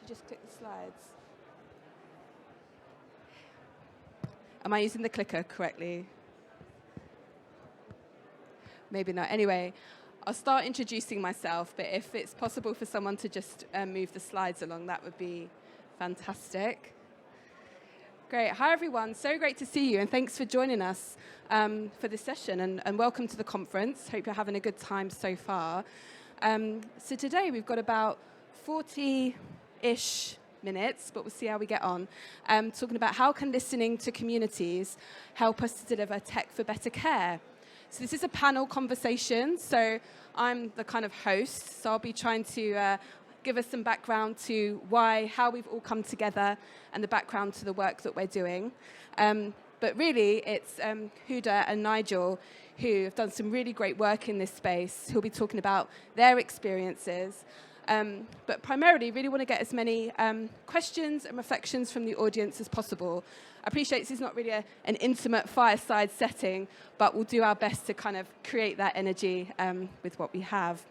just click the slides. Am I using the clicker correctly? Maybe not. Anyway, I'll start introducing myself, but if it's possible for someone to just move the slides along, that would be fantastic. Great. Hi, everyone. So great to see you, and thanks for joining us for this session, and welcome to the conference. Hope you're having a good time so far. So today we've got about 40-ish minutes, but we'll see how we get on, talking about how can listening to communities help us to deliver tech for better care. So this is a panel conversation, so I'm the kind of host, so I'll be trying to give us some background to how we've all come together and the background to the work that we're doing. But really, it's Huda and Nigel who have done some really great work in this space, who'll be talking about their experiences. But primarily, really want to get as many questions and reflections from the audience as possible. I appreciate this is not really an intimate fireside setting, but we'll do our best to kind of create that energy with what we have.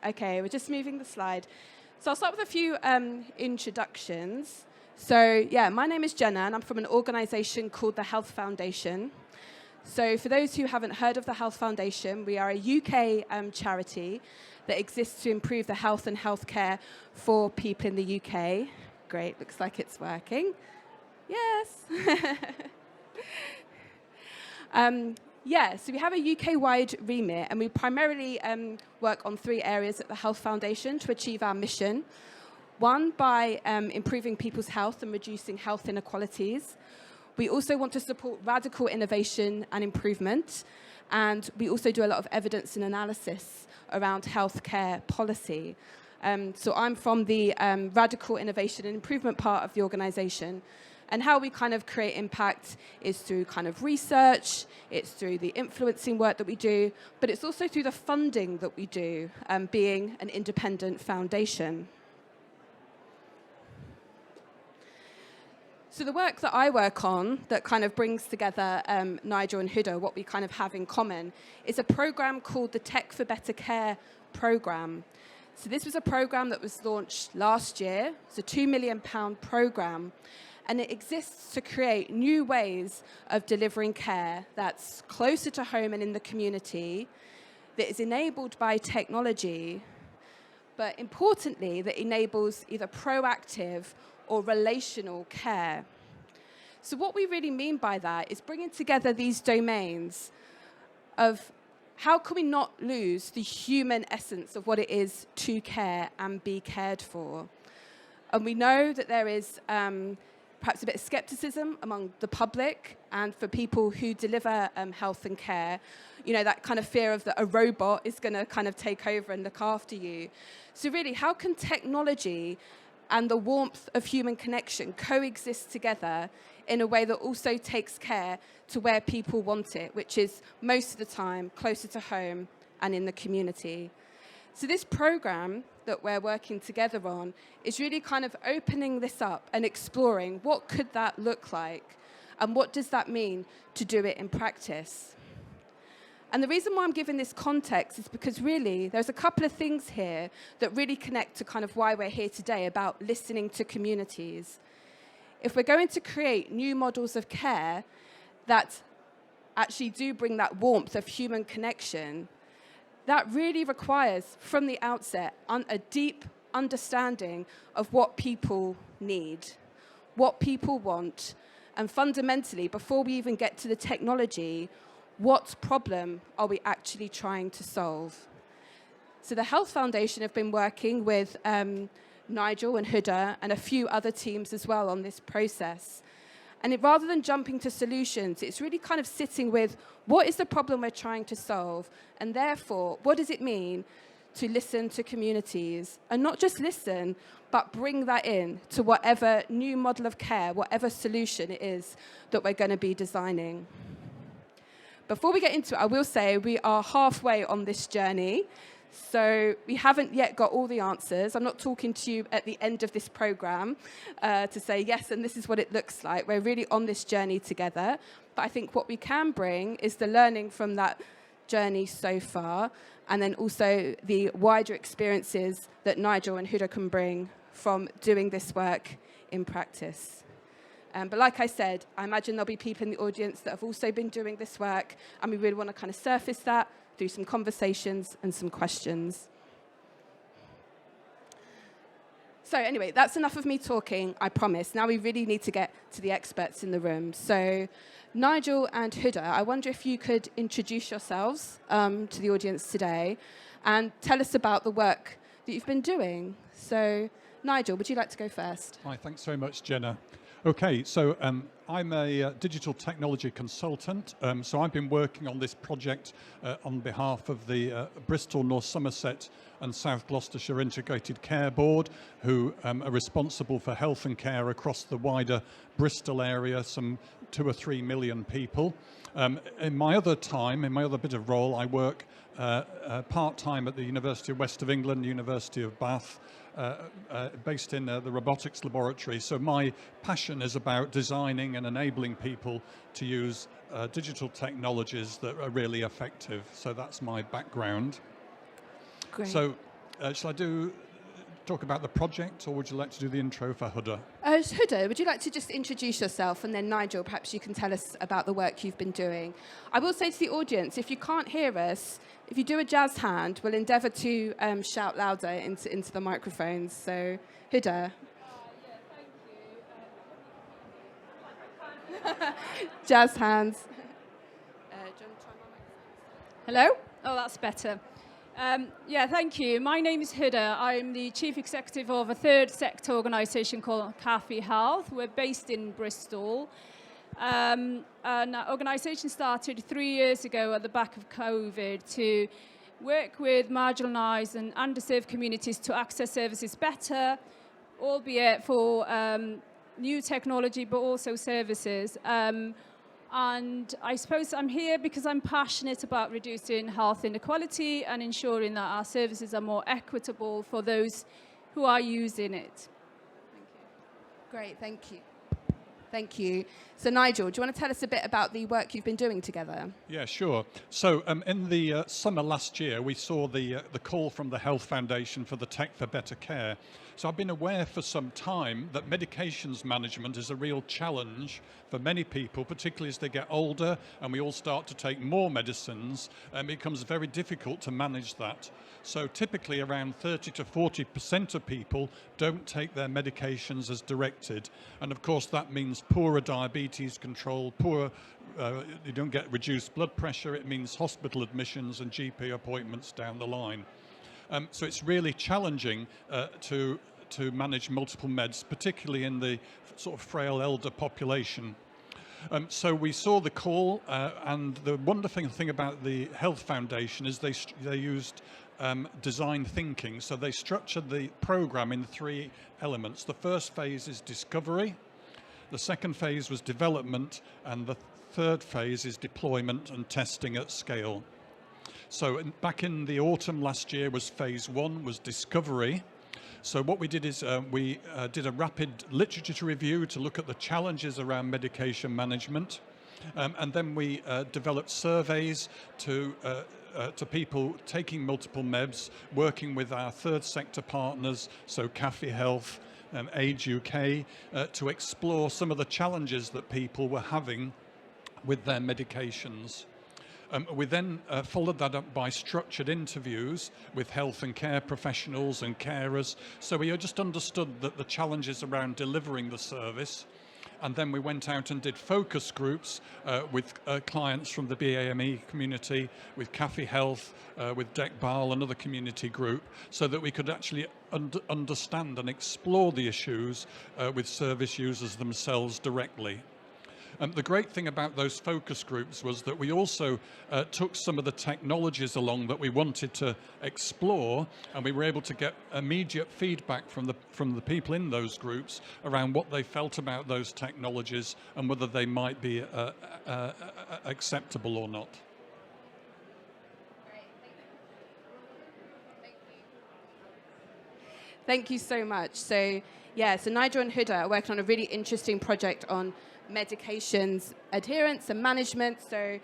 Okay, we're just moving the slide. So I'll start with a few introductions. So yeah, my name is Jenna, and I'm from an organization called the Health Foundation. So for those who haven't heard of the Health Foundation, we are a UK charity that exists to improve the health and healthcare for people in the UK. Great, looks like it's working. Yes. So we have a UK-wide remit, and we primarily work on 3 areas at the Health Foundation to achieve our mission. One, by improving people's health and reducing health inequalities. We also want to support radical innovation and improvement, and we also do a lot of evidence and analysis around healthcare policy. So I'm from the radical innovation and improvement part of the organization. And how we kind of create impact is through kind of research, it's through the influencing work that we do, but it's also through the funding that we do, being an independent foundation. So the work that I work on that kind of brings together Nigel and Huda, what we kind of have in common, is a program called the Tech for Better Care program. So this was a program that was launched last year. It's a £2 million program. And it exists to create new ways of delivering care that's closer to home and in the community, that is enabled by technology, but importantly, that enables either proactive or relational care. So what we really mean by that is bringing together these domains of how can we not lose the human essence of what it is to care and be cared for. And we know that there is perhaps a bit of skepticism among the public and for people who deliver health and care, you know, that kind of fear of that a robot is going to kind of take over and look after you. So really, how can technology and the warmth of human connection coexist together in a way that also takes care to where people want it, which is most of the time closer to home and in the community. So this program that we're working together on is really kind of opening this up and exploring what could that look like and what does that mean to do it in practice. And the reason why I'm giving this context is because really there's a couple of things here that really connect to kind of why we're here today about listening to communities. If we're going to create new models of care that actually do bring that warmth of human connection, that really requires, from the outset, a deep understanding of what people need, what people want, and fundamentally, before we even get to the technology, what problem are we actually trying to solve? So the Health Foundation have been working with Nigel and Huda and a few other teams as well on this process. And rather than jumping to solutions, it's really kind of sitting with what is the problem we're trying to solve, and therefore, what does it mean to listen to communities, and not just listen, but bring that in to whatever new model of care, whatever solution it is that we're going to be designing. Before we get into it, I will say we are halfway on this journey. So we haven't yet got all the answers. I'm not talking to you at the end of this program to say, yes, and this is what it looks like. We're really on this journey together. But I think what we can bring is the learning from that journey so far, and then also the wider experiences that Nigel and Huda can bring from doing this work in practice. But like I said, I imagine there'll be people in the audience that have also been doing this work, and we really want to kind of surface that through some conversations and some questions. So anyway, that's enough of me talking, I promise. Now we really need to get to the experts in the room. So Nigel and Huda, I wonder if you could introduce yourselves to the audience today and tell us about the work that you've been doing. So Nigel, would you like to go first? Hi, thanks very much, Jenna. Okay, so I'm a digital technology consultant. So I've been working on this project on behalf of the Bristol, North Somerset and South Gloucestershire Integrated Care Board, who are responsible for health and care across the wider Bristol area, some 2 or 3 million people. In my other time, in my other bit of role, I work part-time at the University of West of England, University of Bath, based in the robotics laboratory. So my passion is about designing and enabling people to use digital technologies that are really effective. So that's my background. Great. So shall I talk about the project, or would you like to do the intro for Huda? Huda, would you like to just introduce yourself, and then Nigel, perhaps you can tell us about the work you've been doing. I will say to the audience, if you can't hear us, if you do a jazz hand, we'll endeavour to shout louder into the microphones. So, Huda. Thank you. Jazz hands. Hello? Oh, that's better. Thank you. My name is Huda. I'm the Chief Executive of a third sector organisation called CAFE Health. We're based in Bristol. And our organisation started 3 years ago at the back of COVID to work with marginalised and underserved communities to access services better, albeit for new technology, but also services. And I suppose I'm here because I'm passionate about reducing health inequality and ensuring that our services are more equitable for those who are using it. Thank you. Great, thank you. Thank you. So Nigel, do you want to tell us a bit about the work you've been doing together? Yeah, sure. So in the summer last year, we saw the call from the Health Foundation for the Tech for Better Care. So I've been aware for some time that medications management is a real challenge for many people, particularly as they get older and we all start to take more medicines, and it becomes very difficult to manage that. So typically around 30 to 40% of people don't take their medications as directed. And of course that means poorer diabetes control, you don't get reduced blood pressure, it means hospital admissions and GP appointments down the line. So it's really challenging to manage multiple meds, particularly in the sort of frail elder population. So we saw the call, and the wonderful thing about the Health Foundation is they used design thinking. So they structured the program in 3 elements. The first phase is discovery, the second phase was development, and the third phase is deployment and testing at scale. So back in the autumn last year was phase 1, was discovery. So what we did is we did a rapid literature review to look at the challenges around medication management. And then we developed surveys to people taking multiple meds, working with our third sector partners, so CAFE Health, Age UK, to explore some of the challenges that people were having with their medications. We then followed that up by structured interviews with health and care professionals and carers. So we just understood that the challenges around delivering the service. And then we went out and did focus groups with clients from the BAME community, with CAFE Health, with DECBAL, another community group, so that we could actually understand and explore the issues with service users themselves directly. The great thing about those focus groups was that we also took some of the technologies along that we wanted to explore, and we were able to get immediate feedback from the people in those groups around what they felt about those technologies and whether they might be acceptable or not. Thank you so much. So, yeah, so Nigel and Huda are working on a really interesting project on medications adherence and management. So,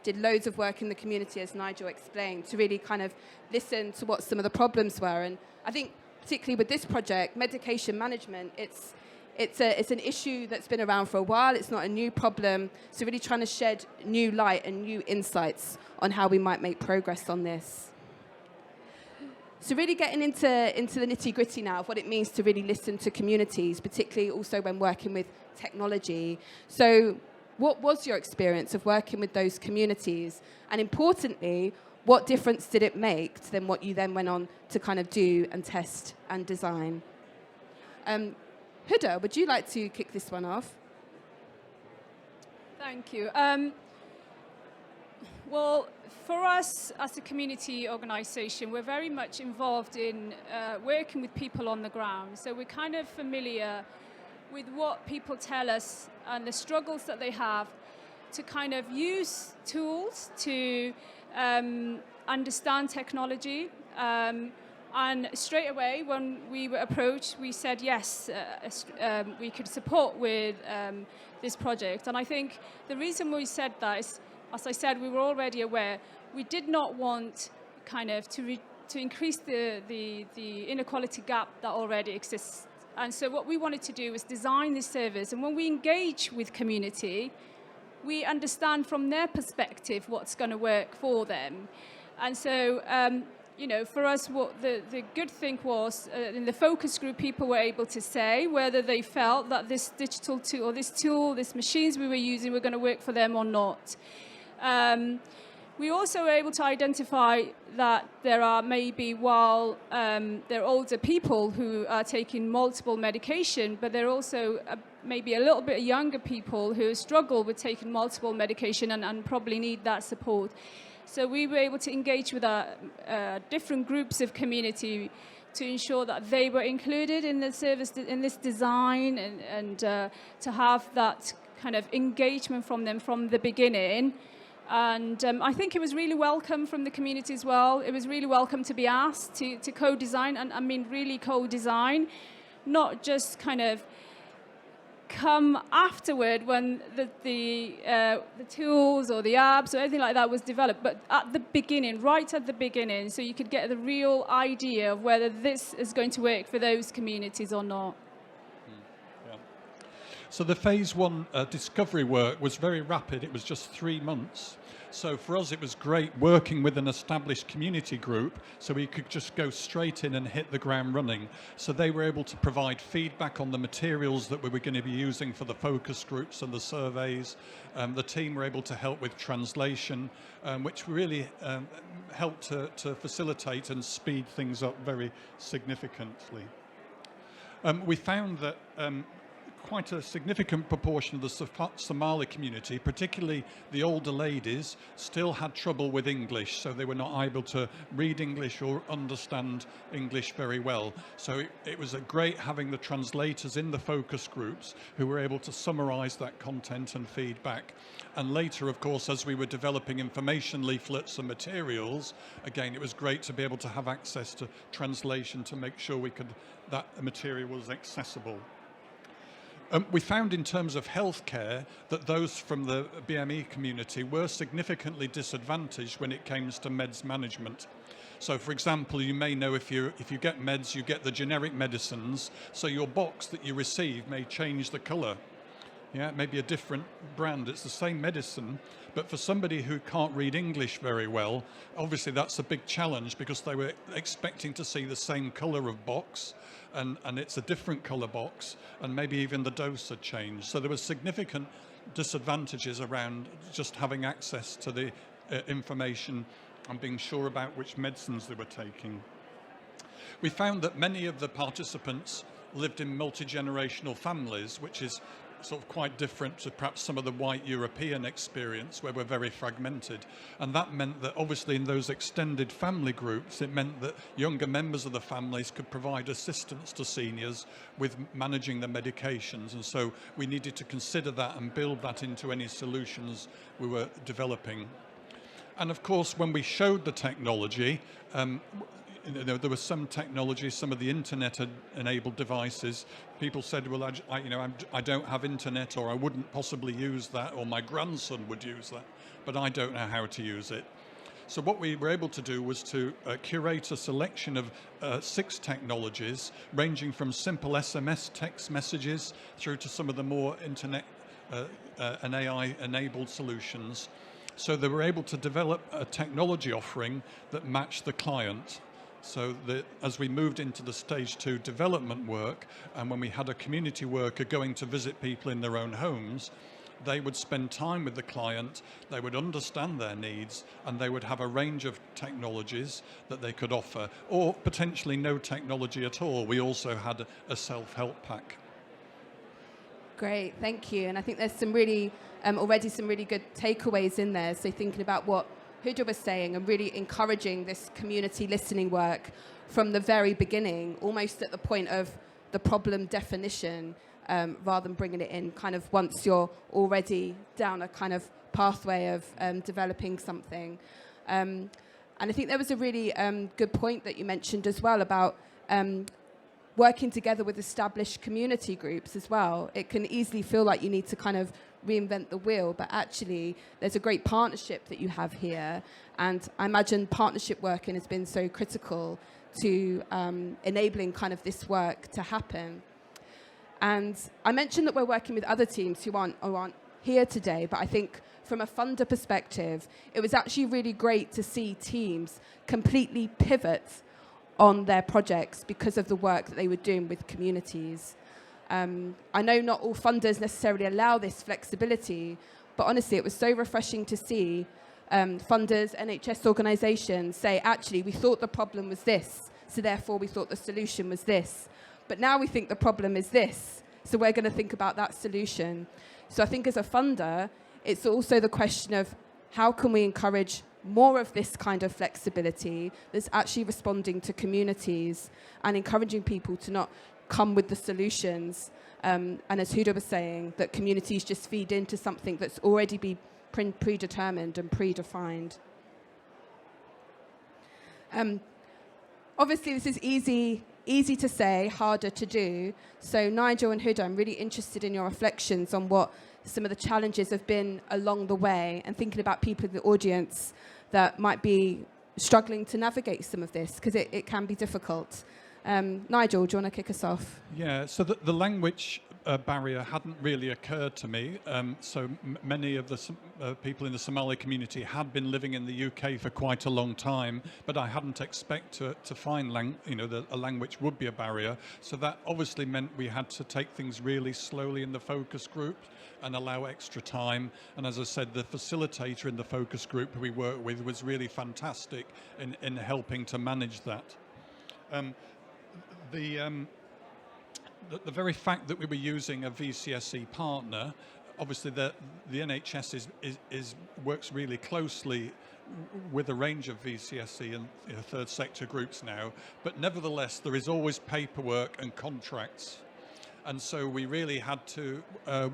did loads of work in the community, as Nigel explained, to really kind of listen to what some of the problems were. And I think, particularly with this project, medication management, it's an issue that's been around for a while. It's not a new problem. So, really trying to shed new light and new insights on how we might make progress on this. So really getting into the nitty-gritty now of what it means to really listen to communities, particularly also when working with technology. So what was your experience of working with those communities? And importantly, what difference did it make to then what you then went on to kind of do and test and design? Huda, would you like to kick this one off? Thank you. Well, for us as a community organisation, we're very much involved in working with people on the ground. So we're kind of familiar with what people tell us and the struggles that they have to kind of use tools to understand technology. And straight away, when we were approached, we said yes, we could support with this project. And I think the reason we said that is, as I said, we were already aware. We did not want kind of to increase the inequality gap that already exists. And so what we wanted to do was design this service. And when we engage with community, we understand from their perspective what's going to work for them. And so, you know, for us, what the good thing was, in the focus group, people were able to say whether they felt that this digital tool or this tool, these machines we were using were going to work for them or not. We also were able to identify that there are maybe, while there are older people who are taking multiple medication, but there are also maybe a little bit younger people who struggle with taking multiple medication and probably need that support. So we were able to engage with different groups of community to ensure that they were included in the service, in this design, and to have that kind of engagement from them from the beginning. And I think it was really welcome from the community as well. It was really welcome to be asked to co-design, and I mean really co-design, not just kind of come afterward when the tools or the apps or anything like that was developed, but at the beginning, right at the beginning, so you could get the real idea of whether this is going to work for those communities or not. So the phase one discovery work was very rapid. It was just 3 months. So for us, it was great working with an established community group, so we could just go straight in and hit the ground running. So they were able to provide feedback on the materials that we were going to be using for the focus groups and the surveys. The team were able to help with translation, which really helped to facilitate and speed things up very significantly. We found that quite a significant proportion of the Somali community, particularly the older ladies, still had trouble with English, so they were not able to read English or understand English very well. So it was great having the translators in the focus groups who were able to summarize that content and feedback. And later, of course, as we were developing information leaflets and materials, again, it was great to be able to have access to translation to make sure that material was accessible. We found in terms of healthcare that those from the BME community were significantly disadvantaged when it came to meds management. So for example, you may know if you get meds, you get the generic medicines, so your box that you receive may change the color. Yeah, it may be a different brand. It's the same medicine, but for somebody who can't read English very well, obviously that's a big challenge because they were expecting to see the same color of box, and it's a different color box, and maybe even the dose had changed. So there were significant disadvantages around just having access to the information and being sure about which medicines they were taking. We found that many of the participants lived in multi-generational families, which is sort of quite different to perhaps some of the white European experience where we're very fragmented. And that meant that obviously in those extended family groups, it meant that younger members of the families could provide assistance to seniors with managing the medications. And so we needed to consider that and build that into any solutions we were developing. And of course, when we showed the technology, there was some technology, some of the internet-enabled devices. People said, well, I don't have internet, or I wouldn't possibly use that, or my grandson would use that, but I don't know how to use it. So what we were able to do was to curate a selection of 6 technologies, ranging from simple SMS text messages through to some of the more internet and AI-enabled solutions. So they were able to develop a technology offering that matched the client. So that as we moved into the stage 2 development work, and when we had a community worker going to visit people in their own homes, they would spend time with the client, they would understand their needs, and they would have a range of technologies that they could offer, or potentially no technology at all. We also had a self-help pack. Great, thank you. And I think there's some really, already some really good takeaways in there. So thinking about what Huda was saying and really encouraging this community listening work from the very beginning, almost at the point of the problem definition, rather than bringing it in kind of once you're already down a kind of pathway of developing something. And I think there was a really good point that you mentioned as well about working together with established community groups as well. It can easily feel like you need to kind of reinvent the wheel, but actually there's a great partnership that you have here. And I imagine partnership working has been so critical to enabling kind of this work to happen. And I mentioned that we're working with other teams who aren't here today, but I think from a funder perspective, it was actually really great to see teams completely pivot on their projects because of the work that they were doing with communities. I know not all funders necessarily allow this flexibility, but honestly, it was so refreshing to see funders, NHS organisations say, actually, we thought the problem was this, so therefore we thought the solution was this. But now we think the problem is this, so we're going to think about that solution. So I think as a funder, it's also the question of how can we encourage more of this kind of flexibility that's actually responding to communities and encouraging people to not come with the solutions. And as Huda was saying, that communities just feed into something that's already been predetermined and predefined. Obviously, this is easy to say, harder to do. So Nigel and Huda, I'm really interested in your reflections on what some of the challenges have been along the way, and thinking about people in the audience that might be struggling to navigate some of this, because it can be difficult. Nigel, do you want to kick us off? Yeah, so the language barrier hadn't really occurred to me. So many of the people in the Somali community had been living in the UK for quite a long time, but I hadn't expected to find a language would be a barrier. So that obviously meant we had to take things really slowly in the focus group and allow extra time. And as I said, the facilitator in the focus group who we work with was really fantastic in helping to manage that. The very fact that we were using a VCSE partner, obviously the NHS works really closely with a range of VCSE and third sector groups now, but nevertheless there is always paperwork and contracts. And so we really had to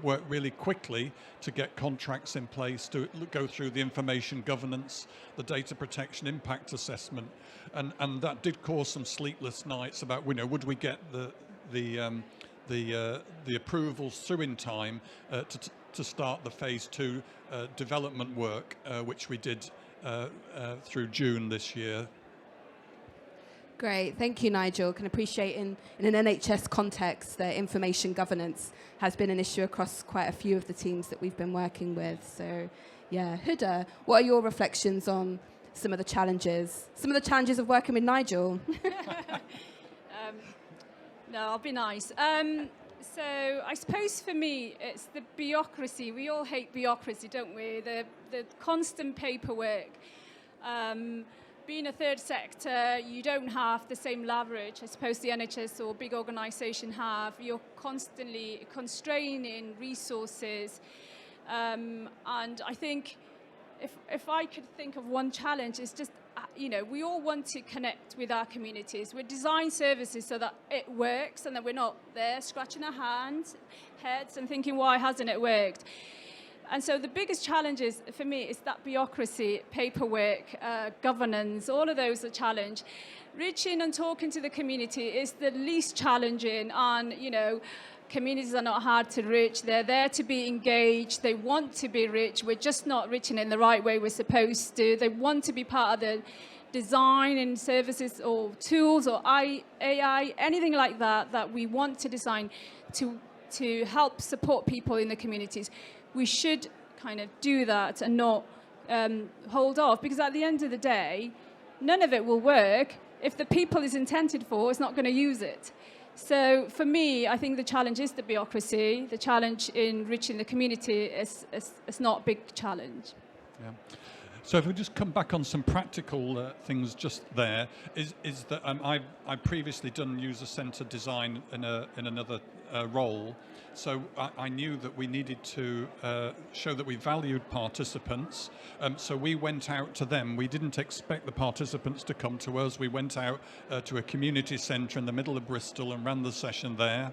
work really quickly to get contracts in place, to go through the information governance, the data protection impact assessment, and that did cause some sleepless nights about, would we get the approvals through in time to start the phase 2 development work, which we did through June this year. Great, thank you, Nigel. Can appreciate in an NHS context that information governance has been an issue across quite a few of the teams that we've been working with. So, yeah, Huda, what are your reflections on some of the challenges of working with Nigel? No, I'll be nice. So I suppose for me, it's the bureaucracy. We all hate bureaucracy, don't we? The constant paperwork. Being a third sector, you don't have the same leverage, I suppose, the NHS or big organisation have. You're constantly constraining resources. And I think if I could think of one challenge, it's just, we all want to connect with our communities. We design services so that it works and that we're not there scratching our heads and thinking, why hasn't it worked? And so the biggest challenges for me is that bureaucracy, paperwork, governance, all of those are challenge. Reaching and talking to the community is the least challenging, and communities are not hard to reach. They're there to be engaged. They want to be reached. We're just not reaching in the right way we're supposed to. They want to be part of the design and services or tools or AI, anything like that we want to design to help support people in the communities. We should kind of do that and not hold off, because at the end of the day, none of it will work if the people is intended for is not going to use it. So for me, I think the challenge is the bureaucracy. The challenge in reaching the community is not a big challenge. Yeah. So if we just come back on some practical things just there, is that I've previously done user-centered design in another role, so I knew that we needed to show that we valued participants, so we went out to them. We didn't expect the participants to come to us. We went out to a community centre in the middle of Bristol and ran the session there.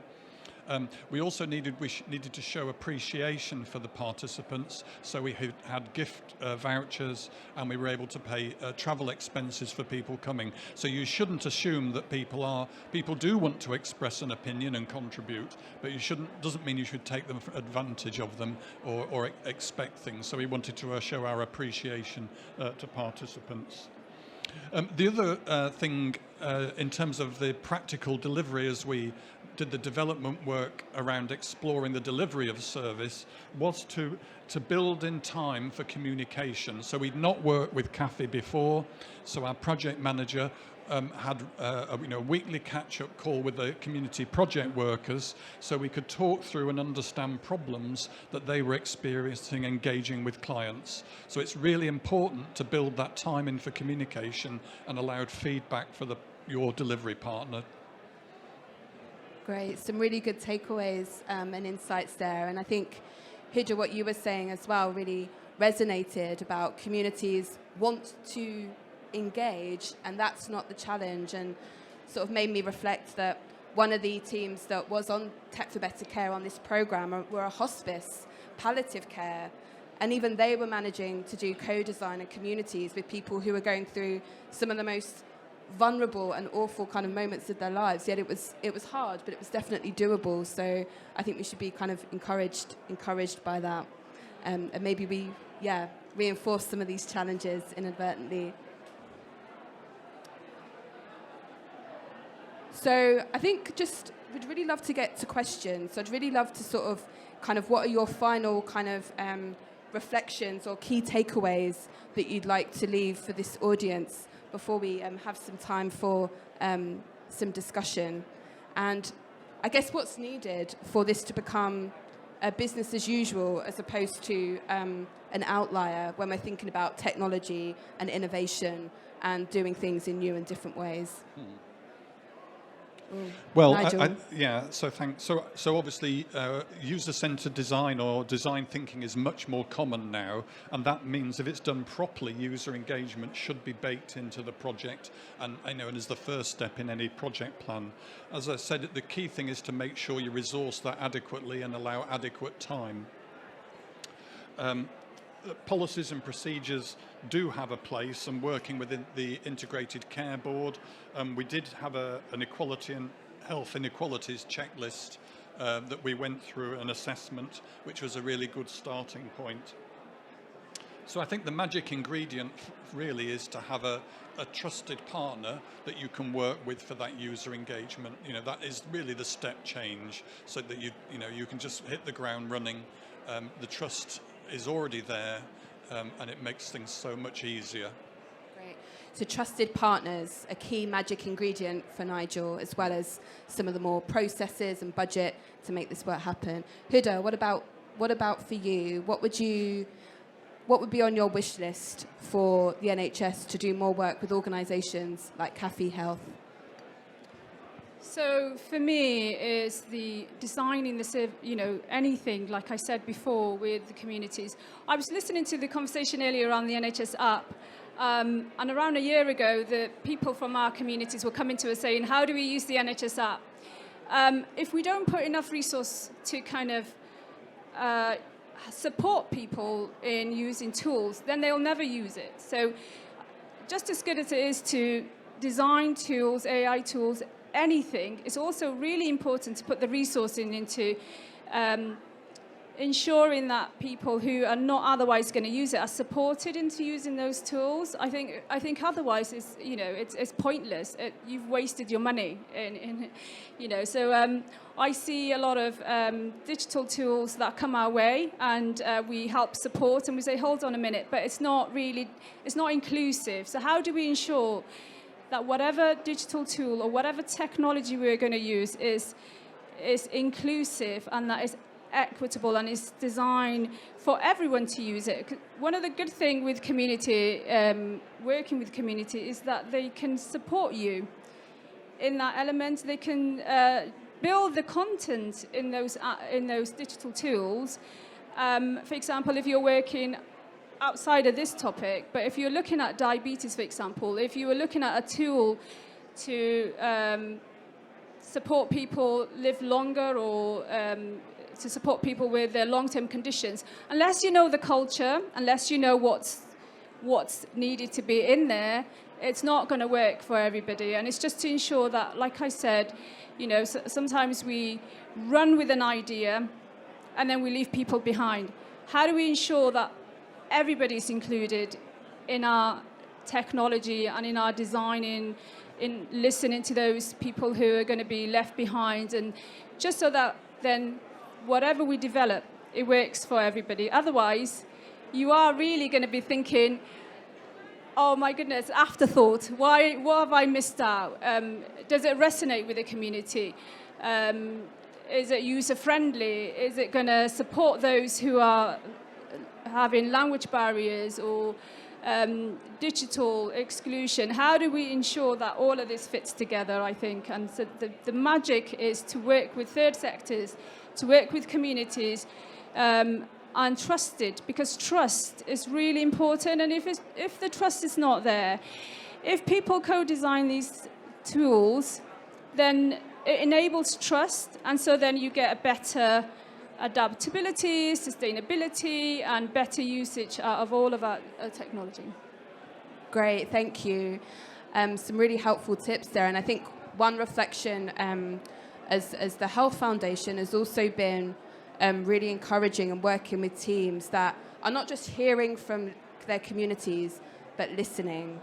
We also needed to show appreciation for the participants, so we had gift vouchers, and we were able to pay travel expenses for people coming. So you shouldn't assume that people do want to express an opinion and contribute, but doesn't mean you should take them advantage of them or expect things. So we wanted to show our appreciation to participants. The other thing in terms of the practical delivery, as we did the development work around exploring the delivery of service, was to build in time for communication. So we'd not worked with CAFI before, so our project manager had a weekly catch-up call with the community project workers, so we could talk through and understand problems that they were experiencing engaging with clients. So it's really important to build that time in for communication and allowed feedback for your delivery partner. Great, some really good takeaways and insights there. And I think, Huda, what you were saying as well really resonated about communities want to engage, and that's not the challenge, and sort of made me reflect that one of the teams that was on Tech for Better Care on this program were a hospice, palliative care, and even they were managing to do co-design in communities with people who were going through some of the most vulnerable and awful kind of moments of their lives. Yet it was hard, but it was definitely doable. So I think we should be kind of encouraged by that, and maybe we reinforce some of these challenges inadvertently. So I think we'd really love to get to questions. So I'd really love to sort of kind of, what are your final kind of reflections or key takeaways that you'd like to leave for this audience before we have some time for some discussion. And I guess what's needed for this to become a business as usual as opposed to an outlier when we're thinking about technology and innovation and doing things in new and different ways. Well, so thanks. So obviously, user-centered design or design thinking is much more common now, and that means if it's done properly, user engagement should be baked into the project, and as the first step in any project plan. As I said, the key thing is to make sure you resource that adequately and allow adequate time. Policies and procedures do have a place, and working within the Integrated Care Board, we did have an equality and health inequalities checklist that we went through an assessment, which was a really good starting point. So I think the magic ingredient really is to have a trusted partner that you can work with for that user engagement. That is really the step change, so that you can just hit the ground running. The trust is already there, and it makes things so much easier. Great. So trusted partners, a key magic ingredient for Nigel, as well as some of the more processes and budget to make this work happen. Huda, what about for you? What would be on your wish list for the NHS to do more work with organisations like CAFI Health? So for me, is the designing anything, like I said before, with the communities. I was listening to the conversation earlier on the NHS app, and around a year ago, the people from our communities were coming to us saying, how do we use the NHS app? If we don't put enough resource to kind of support people in using tools, then they'll never use it. So just as good as it is to design tools, AI tools, anything, it's also really important to put the resourcing into ensuring that people who are not otherwise going to use it are supported into using those tools. I think otherwise it's pointless. You've wasted your money So I see a lot of digital tools that come our way, and we help support, and we say, hold on a minute, but it's not inclusive. So how do we ensure that whatever digital tool or whatever technology we're going to use is inclusive and that is equitable and is designed for everyone to use it? One of the good things with community, working with community, is that they can support you in that element. They can build the content in those digital tools. For example, if you're working outside of this topic, but if you're looking at diabetes, for example, if you were looking at a tool to support people live longer, or to support people with their long-term conditions, unless you know the culture, unless you know what's needed to be in there, it's not going to work for everybody. And it's just to ensure that, like I said, sometimes we run with an idea and then we leave people behind. How do we ensure that everybody's included in our technology and in our designing, in listening to those people who are going to be left behind, and just so that then whatever we develop, it works for everybody. Otherwise, you are really going to be thinking, oh my goodness, afterthought, what have I missed out? Does it resonate with the community? Is it user-friendly? Is it going to support those who are having language barriers or digital exclusion? How do we ensure that all of this fits together, I think? And so the magic is to work with third sectors, to work with communities, and trusted, because trust is really important. And if the trust is not there, if people co-design these tools, then it enables trust, and so then you get a better adaptability, sustainability, and better usage out of all of our technology. Great, thank you. Some really helpful tips there, and I think one reflection as the Health Foundation has also been really encouraging and working with teams that are not just hearing from their communities, but listening.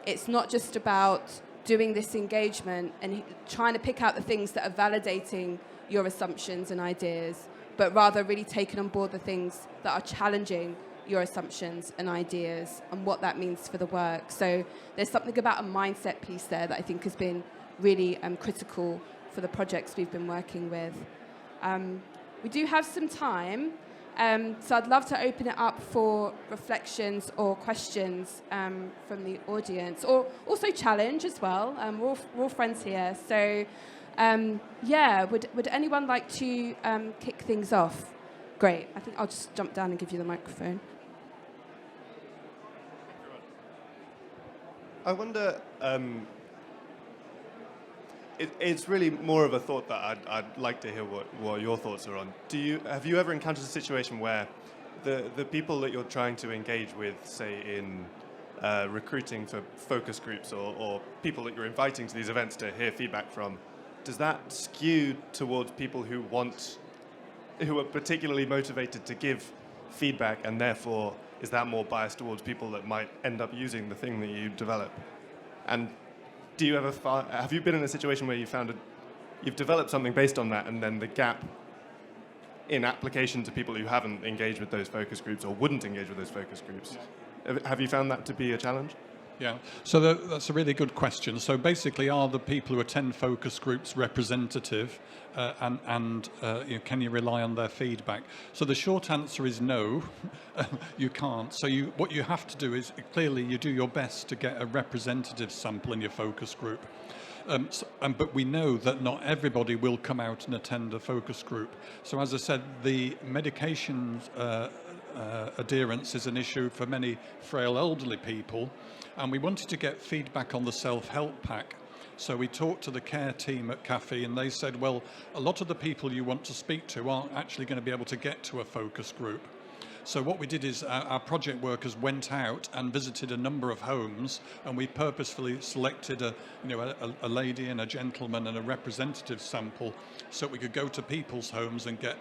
It's not just about doing this engagement and trying to pick out the things that are validating your assumptions and ideas, but rather really taking on board the things that are challenging your assumptions and ideas and what that means for the work. So there's something about a mindset piece there that I think has been really critical for the projects we've been working with. We do have some time, so I'd love to open it up for reflections or questions from the audience, or also challenge as well. We're all friends here. So would anyone like to kick things off? Great. I think I'll just jump down and give you the microphone. I wonder, it's really more of a thought that I'd like to hear what your thoughts are on. Have you ever encountered a situation where the people that you're trying to engage with, say in recruiting for focus groups, or people that you're inviting to these events to hear feedback from, does that skew towards people who are particularly motivated to give feedback, and therefore is that more biased towards people that might end up using the thing that you develop? And have you been in a situation where you've developed something based on that, and then the gap in application to people who haven't engaged with those focus groups or wouldn't engage with those focus groups? Have you found that to be a challenge? Yeah, so that's a really good question. So basically, are the people who attend focus groups representative, and can you rely on their feedback? So the short answer is no, you can't. So what you have to do is, clearly you do your best to get a representative sample in your focus group. But we know that not everybody will come out and attend a focus group. So as I said, the medications adherence is an issue for many frail elderly people, and we wanted to get feedback on the self-help pack. So we talked to the care team at CAFE, and they said, well, a lot of the people you want to speak to aren't actually going to be able to get to a focus group. So what we did is our project workers went out and visited a number of homes, and we purposefully selected a lady and a gentleman and a representative sample so that we could go to people's homes and get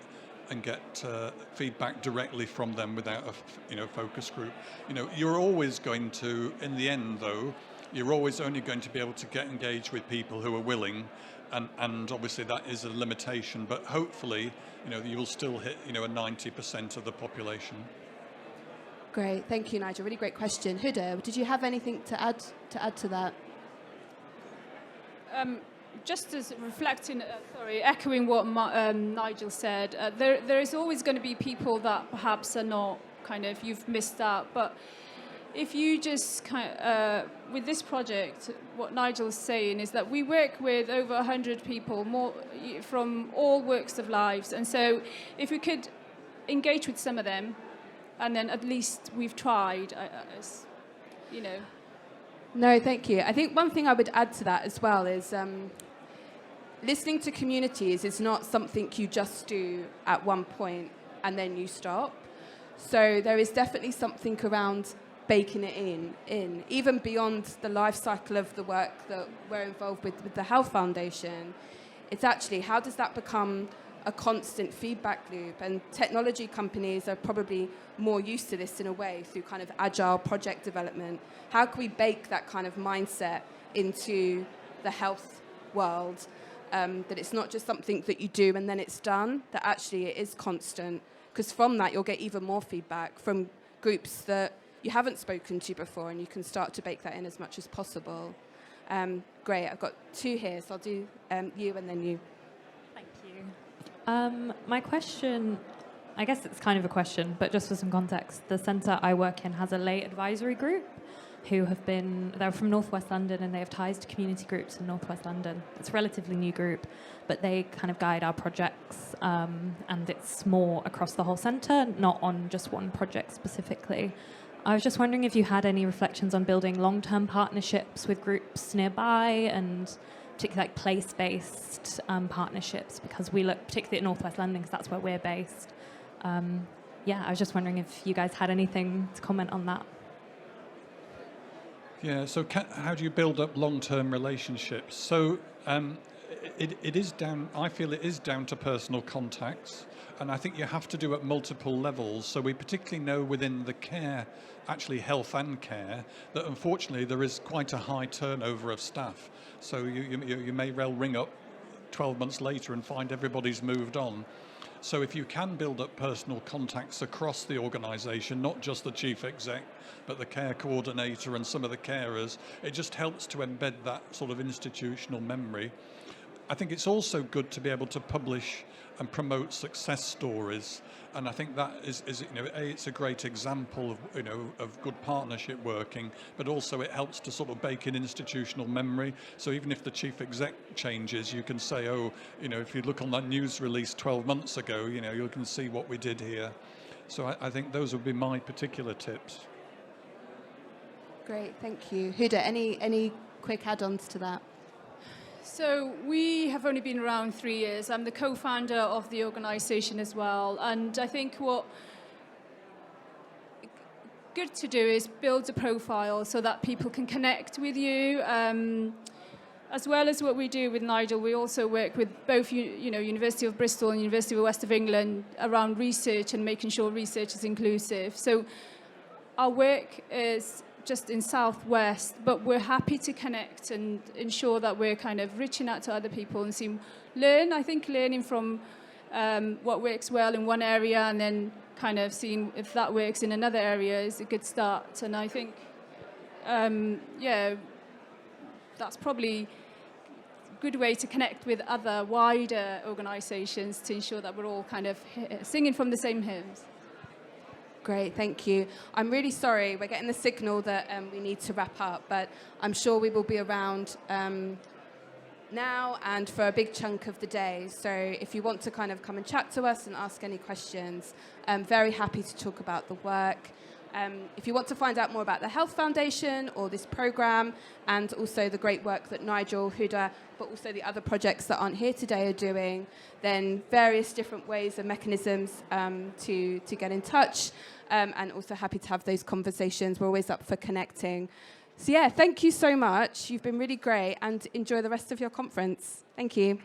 feedback directly from them without a focus group. You're always going to, in the end though, you're always only going to be able to get engaged with people who are willing, and obviously that is a limitation, but hopefully you will still hit a 90% of the population. Great, thank you, Nigel. Really great question. Huda, did you have anything to add to that? Just as reflecting, echoing what Nigel said, there is always going to be people that perhaps are not you've missed out, but if you just with this project, what Nigel's saying is that we work with over 100 people, more from all walks of lives, and so if we could engage with some of them, and then at least we've tried, No, thank you. I think one thing I would add to that as well is listening to communities is not something you just do at one point and then you stop. So there is definitely something around baking it in, even beyond the life cycle of the work that we're involved with the Health Foundation. It's actually, how does that become a constant feedback loop? And technology companies are probably more used to this in a way through kind of agile project development. How can we bake that kind of mindset into the health world, that it's not just something that you do and then it's done, that actually it is constant? Because from that, you'll get even more feedback from groups that you haven't spoken to before, and you can start to bake that in as much as possible. Great, I've got two here, so I'll do you and then you. Thank you. My question, I guess it's kind of a question, but just for some context, the centre I work in has a lay advisory group they're from Northwest London, and they have ties to community groups in Northwest London. It's a relatively new group, but they kind of guide our projects, and it's more across the whole centre, not on just one project specifically. I was just wondering if you had any reflections on building long-term partnerships with groups nearby, and particularly like place-based partnerships, because we look particularly at Northwest London because that's where we're based. I was just wondering if you guys had anything to comment on that. Yeah, so how do you build up long-term relationships? So it is down, I feel it is down to personal contacts, and I think you have to do at multiple levels. So we particularly know within the care, actually health and care, that unfortunately there is quite a high turnover of staff. So you may well ring up 12 months later and find everybody's moved on. So if you can build up personal contacts across the organisation, not just the chief exec, but the care coordinator and some of the carers, it just helps to embed that sort of institutional memory. I think it's also good to be able to publish and promote success stories, and I think that is it's a great example of of good partnership working, but also it helps to sort of bake in institutional memory. So even if the chief exec changes, you can say, if you look on that news release 12 months ago, you can see what we did here. So I think those would be my particular tips. Great, thank you. Huda, any quick add-ons to that? So we have only been around 3 years. I'm the co-founder of the organisation as well. And I think what good to do is build a profile so that people can connect with you. As well as what we do with Nigel, we also work with both University of Bristol and University of the West of England around research and making sure research is inclusive. So our work is just in Southwest, but we're happy to connect and ensure that we're kind of reaching out to other people and learning from what works well in one area and then kind of seeing if that works in another area is a good start. And I think, that's probably a good way to connect with other wider organisations to ensure that we're all kind of singing from the same hymns. Great, thank you. I'm really sorry, we're getting the signal that we need to wrap up, but I'm sure we will be around now and for a big chunk of the day. So if you want to kind of come and chat to us and ask any questions, I'm very happy to talk about the work. If you want to find out more about the Health Foundation or this programme, and also the great work that Nigel, Huda, but also the other projects that aren't here today are doing, then various different ways and mechanisms to get in touch, and also happy to have those conversations. We're always up for connecting. So yeah, thank you so much. You've been really great, and enjoy the rest of your conference. Thank you.